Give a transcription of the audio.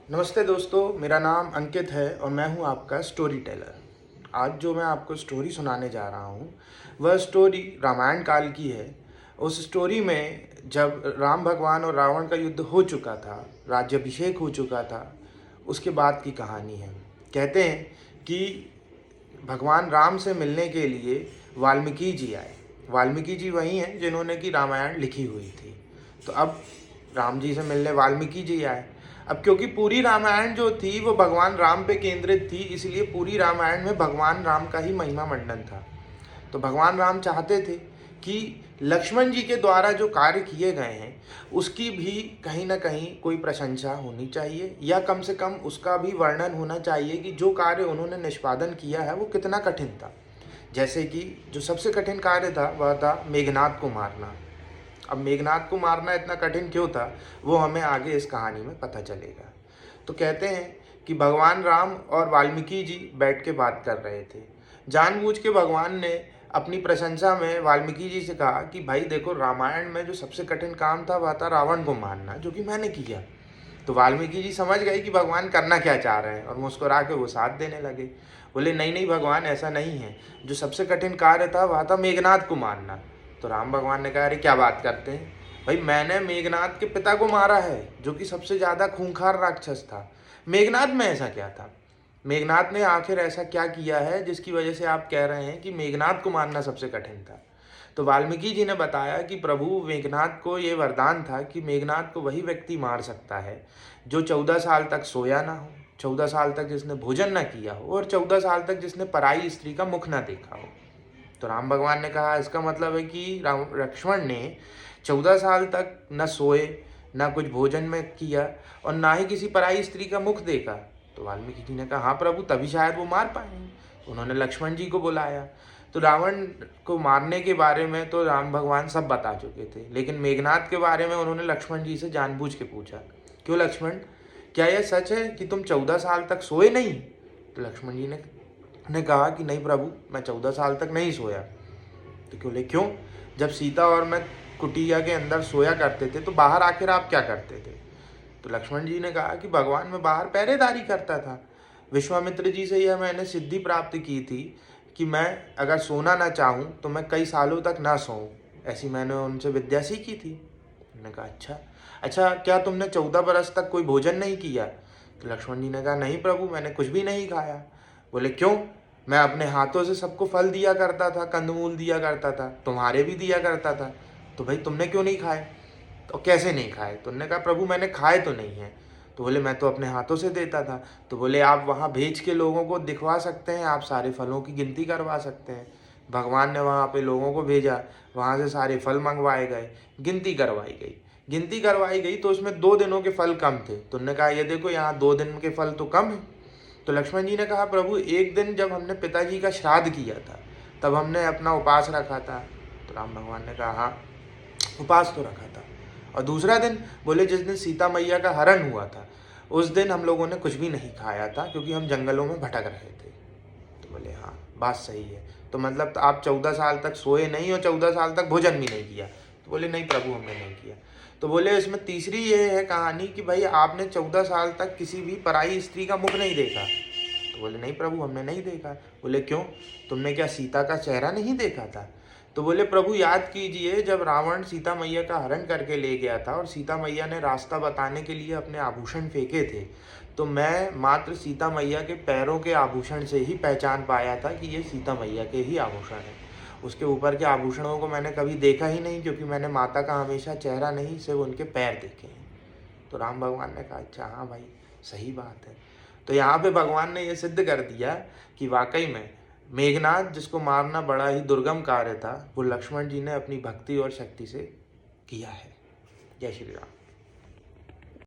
नमस्ते दोस्तों, मेरा नाम अंकित है और मैं हूं आपका स्टोरी टेलर। आज जो मैं आपको स्टोरी सुनाने जा रहा हूं वह स्टोरी रामायण काल की है। उस स्टोरी में जब राम भगवान और रावण का युद्ध हो चुका था, राज्याभिषेक हो चुका था, उसके बाद की कहानी है। कहते हैं कि भगवान राम से मिलने के लिए वाल्मीकि जी आए। वाल्मीकि जी वही हैं जिन्होंने कि रामायण लिखी हुई थी। तो अब राम जी से मिलने वाल्मीकि जी आए। अब क्योंकि पूरी रामायण जो थी वो भगवान राम पे केंद्रित थी, इसलिए पूरी रामायण में भगवान राम का ही महिमा मंडन था। तो भगवान राम चाहते थे कि लक्ष्मण जी के द्वारा जो कार्य किए गए हैं उसकी भी कहीं ना कहीं कोई प्रशंसा होनी चाहिए, या कम से कम उसका भी वर्णन होना चाहिए कि जो कार्य उन्होंने निष्पादन किया है वो कितना कठिन था। जैसे कि जो सबसे कठिन कार्य था वह था मेघनाद को मारना। अब मेघनाद को मारना इतना कठिन क्यों था वो हमें आगे इस कहानी में पता चलेगा। तो कहते हैं कि भगवान राम और वाल्मीकि जी बैठ के बात कर रहे थे। जानबूझ के भगवान ने अपनी प्रशंसा में वाल्मीकि जी से कहा कि भाई देखो, रामायण में जो सबसे कठिन काम था वह था रावण को मारना, जो कि मैंने किया। तो वाल्मीकि जी समझ गए कि भगवान करना क्या चाह रहे हैं और मुस्कुरा के वो साथ देने लगे। बोले नहीं नहीं भगवान, ऐसा नहीं है। जो सबसे कठिन कार्य था वह था मेघनाद को मारना। तो राम भगवान ने कहा, अरे क्या बात करते हैं भाई, मैंने मेघनाद के पिता को मारा है जो कि सबसे ज़्यादा खूंखार राक्षस था। मेघनाद में ऐसा क्या था? मेघनाद ने आखिर ऐसा क्या किया है जिसकी वजह से आप कह रहे हैं कि मेघनाद को मारना सबसे कठिन था? तो वाल्मीकि जी ने बताया कि प्रभु मेघनाद को ये वरदान था कि मेघनाद को वही व्यक्ति मार सकता है जो 14 साल तक सोया ना हो, 14 साल तक जिसने भोजन ना किया हो और 14 साल तक जिसने पराई स्त्री का मुख ना देखा हो। तो राम भगवान ने कहा, इसका मतलब है कि राम लक्ष्मण ने 14 साल तक न सोए, ना कुछ भोजन में किया और ना ही किसी पराई स्त्री का मुख देखा। तो वाल्मीकि जी ने कहा, हाँ प्रभु, तभी शायद वो मार पाएंगे। उन्होंने लक्ष्मण जी को बुलाया। तो रावण को मारने के बारे में तो राम भगवान सब बता चुके थे, लेकिन मेघनाद के बारे में उन्होंने लक्ष्मण जी से जानबूझ के पूछा, क्यों लक्ष्मण, क्या यह सच है कि तुम 14 साल तक सोए नहीं? तो लक्ष्मण जी ने कहा कि नहीं प्रभु, मैं 14 साल तक नहीं सोया। तो बोले क्यों? जब सीता और मैं कुटिया के अंदर सोया करते थे तो बाहर आखिर आप क्या करते थे? तो लक्ष्मण जी ने कहा कि भगवान, मैं बाहर पहरेदारी करता था। विश्वामित्र जी से यह मैंने सिद्धि प्राप्त की थी कि मैं अगर सोना ना चाहूँ तो मैं कई सालों तक ना सोऊं। ऐसी मैंने उनसे विद्या सीखी थी। उन्होंने कहा, अच्छा अच्छा, क्या तुमने 14 बरस तक कोई भोजन नहीं किया? तो लक्ष्मण जी ने कहा, नहीं प्रभु, मैंने कुछ भी नहीं खाया। बोले क्यों? मैं अपने हाथों से सबको फल दिया करता था, कंदमूल दिया करता था, तुम्हारे भी दिया करता था। तो भाई तुमने क्यों नहीं खाए? तो कैसे नहीं खाए? तो उन्होंने कहा, प्रभु मैंने खाए तो नहीं है। तो बोले मैं तो अपने हाथों से देता था। तो बोले आप वहाँ भेज के लोगों को दिखवा सकते हैं, आप सारे फलों की गिनती करवा सकते हैं। भगवान ने वहाँ पे लोगों को भेजा, वहाँ से सारे फल मंगवाए गए, गिनती करवाई गई। गिनती करवाई गई तो उसमें 2 दिनों के फल कम थे। तो उन्होंने कहा, ये देखो यहाँ 2 दिन के फल तो कम है। तो लक्ष्मण जी ने कहा, प्रभु एक दिन जब हमने पिताजी का श्राद्ध किया था तब हमने अपना उपवास रखा था। तो राम भगवान ने कहा, हाँ उपवास तो रखा था। और दूसरा दिन? बोले जिस दिन सीता मैया का हरण हुआ था उस दिन हम लोगों ने कुछ भी नहीं खाया था क्योंकि हम जंगलों में भटक रहे थे। तो बोले हाँ बात सही है। तो मतलब आप 14 साल तक सोए नहीं और 14 साल तक भोजन भी नहीं किया? तो बोले नहीं प्रभु, हमने नहीं किया। तो बोले इसमें तीसरी ये है कहानी कि भाई आपने 14 साल तक किसी भी पराई स्त्री का मुख नहीं देखा? तो बोले नहीं प्रभु, हमने नहीं देखा। बोले क्यों? तुमने क्या सीता का चेहरा नहीं देखा था? तो बोले प्रभु याद कीजिए, जब रावण सीता मैया का हरण करके ले गया था और सीता मैया ने रास्ता बताने के लिए अपने आभूषण फेंके थे, तो मैं मात्र सीता मैया के पैरों के आभूषण से ही पहचान पाया था कि ये सीता मैया के ही आभूषण हैं। उसके ऊपर के आभूषणों को मैंने कभी देखा ही नहीं, क्योंकि मैंने माता का हमेशा चेहरा नहीं, सिर्फ उनके पैर देखे हैं। तो राम भगवान ने कहा, अच्छा हाँ भाई, सही बात है। तो यहाँ पे भगवान ने ये सिद्ध कर दिया कि वाकई में मेघनाद, जिसको मारना बड़ा ही दुर्गम कार्य था, वो लक्ष्मण जी ने अपनी भक्ति और शक्ति से किया है। जय श्री राम।